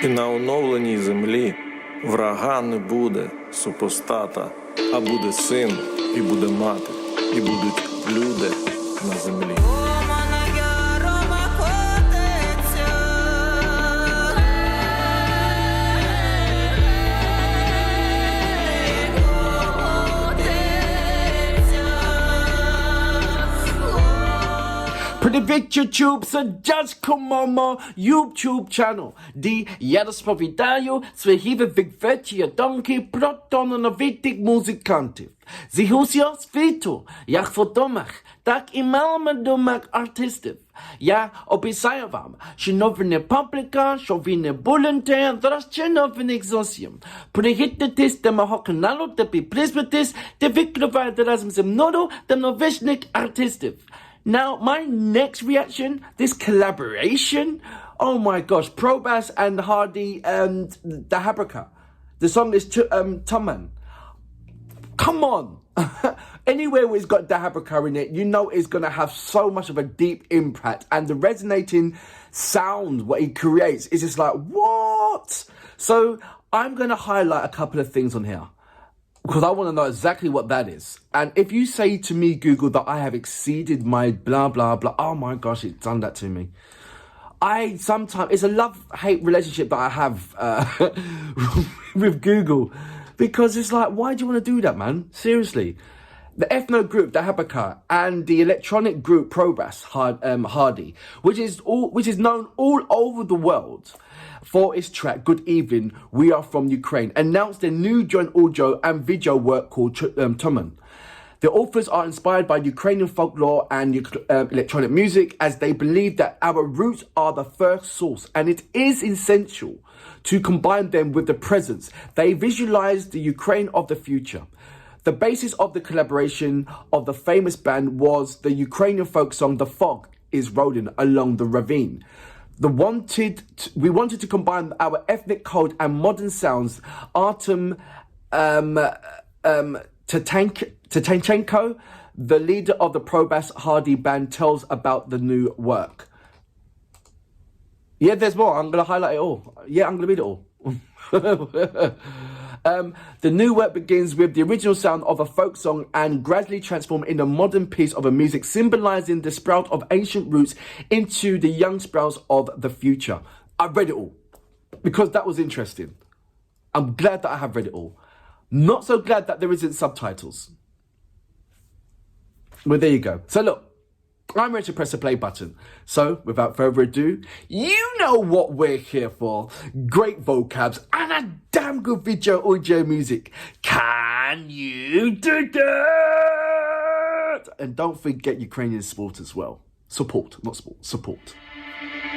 І на оновленій землі врага не буде супостата, а буде син, і буде мати, і будуть люди на землі. Привіт, YouTube, це дядько Момо, YouTube channel, де я розповідаю свої відверті думки про талановитих музикантів з усього світу, як відомих, так і маловідомих артистів. Я обіцяю вам, що новини публіка, що ви не будете, зараз ще новини зовсім. Приєднуйтесь до мого каналу та підписуйтесь, та відкривайте разом зі мною та нових артистів. Now, my next reaction, this collaboration, oh my gosh, PROBASS and Hardi and DakhaBrakha. The song is TUMAN. Come on! Anywhere where it's got DakhaBrakha in it, you know it's going to have so much of a deep impact, and the resonating sound, what he creates, is just like, what? So, I'm going to highlight a couple of things on here, because I want to know exactly what that is. And if you say to me, Google, that I have exceeded my blah, blah, blah, oh my gosh, it's done that to me. It's a love-hate relationship that I have with Google. Because it's like, why do you want to do that, man? Seriously. The ethno group, DakhaBrakha, and the electronic group, PROBASS HARDI, which is known all over the world for its track, Good Evening, We Are From Ukraine, announced their new joint audio and video work called Tumан. The authors are inspired by Ukrainian folklore and electronic music, as they believe that our roots are the first source, and it is essential to combine them with the present. They visualize the Ukraine of the future. The basis of the collaboration of the famous band was the Ukrainian folk song The Fog is Rolling Along the Ravine. We wanted to combine our ethnic code and modern sounds. Artem Ткаченко, the leader of the PROBASS HARDI band, tells about the new work. Yeah, there's more. I'm going to highlight it all. Yeah, I'm going to read it all. The new work begins with the original sound of a folk song and gradually transforms in a modern piece of a music symbolizing the sprout of ancient roots into the young sprouts of the future. I've read it all because that was interesting. I'm glad that I have read it all. Not so glad that there isn't subtitles. Well, there you go. So look, I'm ready to press the play button. So, without further ado, you know what we're here for. Great vocabs and a damn good video audio music. Can you do that? And don't forget Ukrainian sport as well. Support, not sport, support.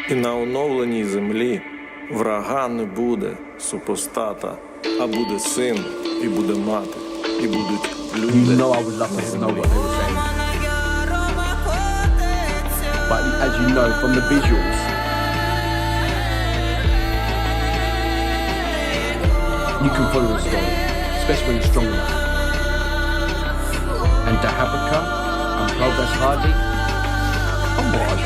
І на оновленій землі врага не буде супостата, а буде син, і буде мати, і будуть люди. You know I would love to know what they were saying. But as you know from the visuals, you can follow the story, especially when you're strong enough. And DakhaBrakha and PROBASS HARDI, come on.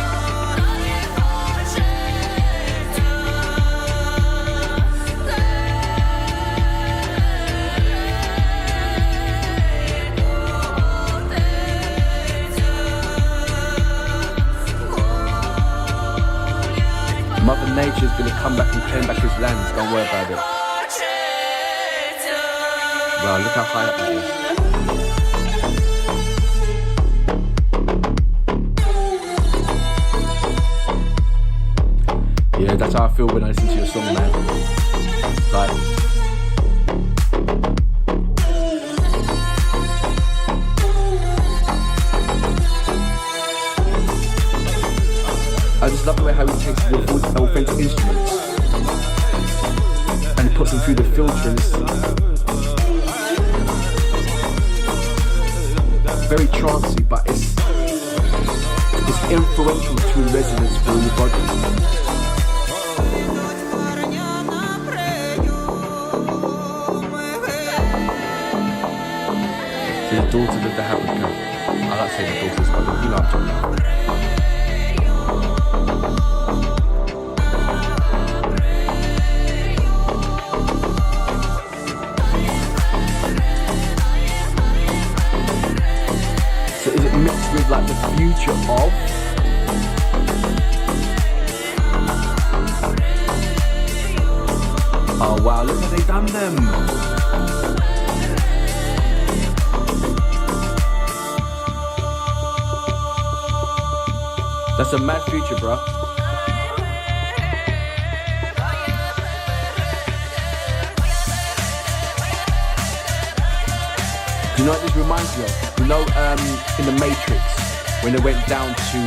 Mother Nature's gonna come back and claim back his lands, don't worry about it. Wow, look how high up that is. Yeah, that's how I feel when I listen to your song, man. Like, I just love the way how he takes the authentic instruments and puts them through the filters. It's very trancey, but it's influential to resonance for your body. So the daughters of DakhaBrakha. I like saying the daughters, but you know what I'm talking about. future of oh wow, look how they done them. That's a mad future, bro. Do you know what this reminds me of? You know, in The Matrix, when they went down to,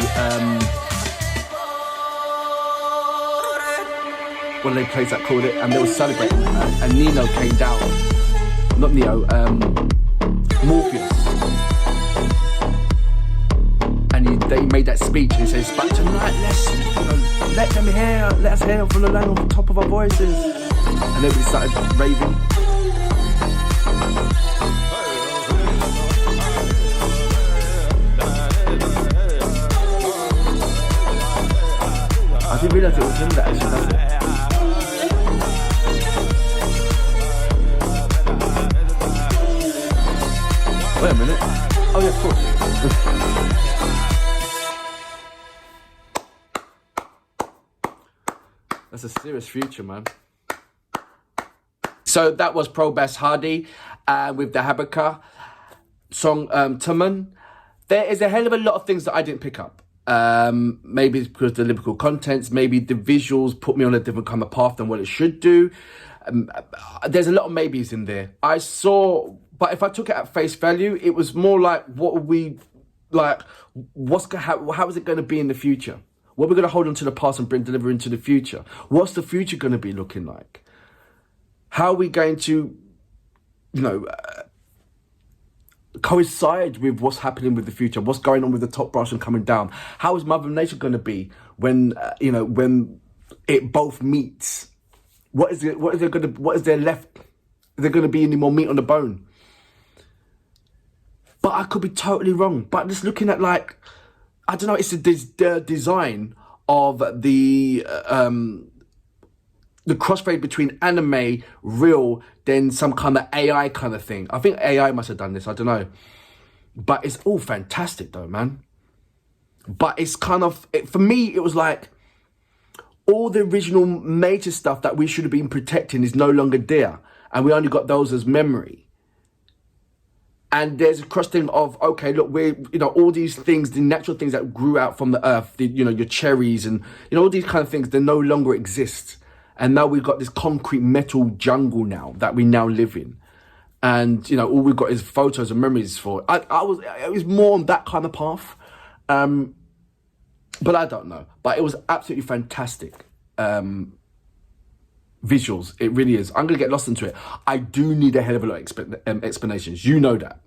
what are they place that called it? And they were celebrating, and Neo came down. Not Neo, Morpheus. And they made that speech and he says, but tonight, let's, let them hear, let us hear from the land on the top of our voices. And everybody started raving. I didn't realise it was him that actually does it. Wait a minute. Oh yeah, of course. That's a serious future, man. So that was PROBASS HARDI with DakhaBrakha song TUMAN. There is a hell of a lot of things that I didn't pick up. Maybe it's because of the lyrical contents, maybe the visuals put me on a different kind of path than what it should do. There's a lot of maybes in there. I saw, but if I took it at face value, it was more like, what are we, like, how is it going to be in the future? What are we going to hold on to the past and deliver into the future? What's the future going to be looking like? How are we going to, coincide with what's happening with the future? What's going on with the top brass and coming down? How is Mother Nature going to be when when it both meets? What is there left? Is there going to be any more meat on the bone? But I could be totally wrong. But just looking at, like, I don't know, it's the design of the crossfade between anime, real, then some kind of AI kind of thing. I think AI must have done this, I don't know. But it's all fantastic though, man. But it's kind of, for me, it was like, all the original major stuff that we should have been protecting is no longer there. And we only got those as memory. And there's a cross thing of, okay, look, we're, all these things, the natural things that grew out from the earth, your cherries and, all these kind of things, they no longer exist. And now we've got this concrete metal jungle now that we now live in. And, all we've got is photos and memories for it. It was more on that kind of path. But I don't know. But it was absolutely fantastic. Visuals, it really is. I'm going to get lost into it. I do need a hell of a lot of explanations. You know that.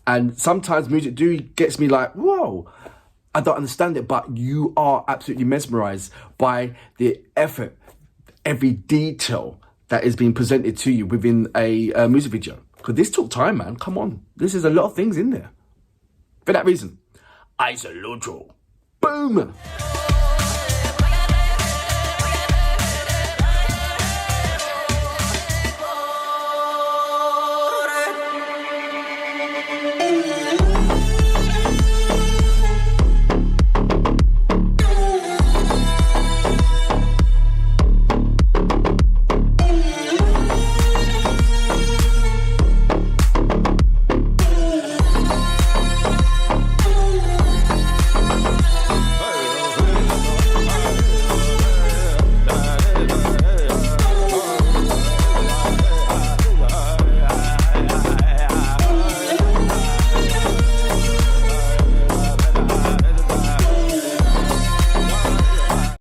And sometimes music gets me like, whoa, I don't understand it. But you are absolutely mesmerized by the effort, every detail that is being presented to you within a music video. Because this took time, man. Come on. This is a lot of things in there. For that reason, I salute you. Boom!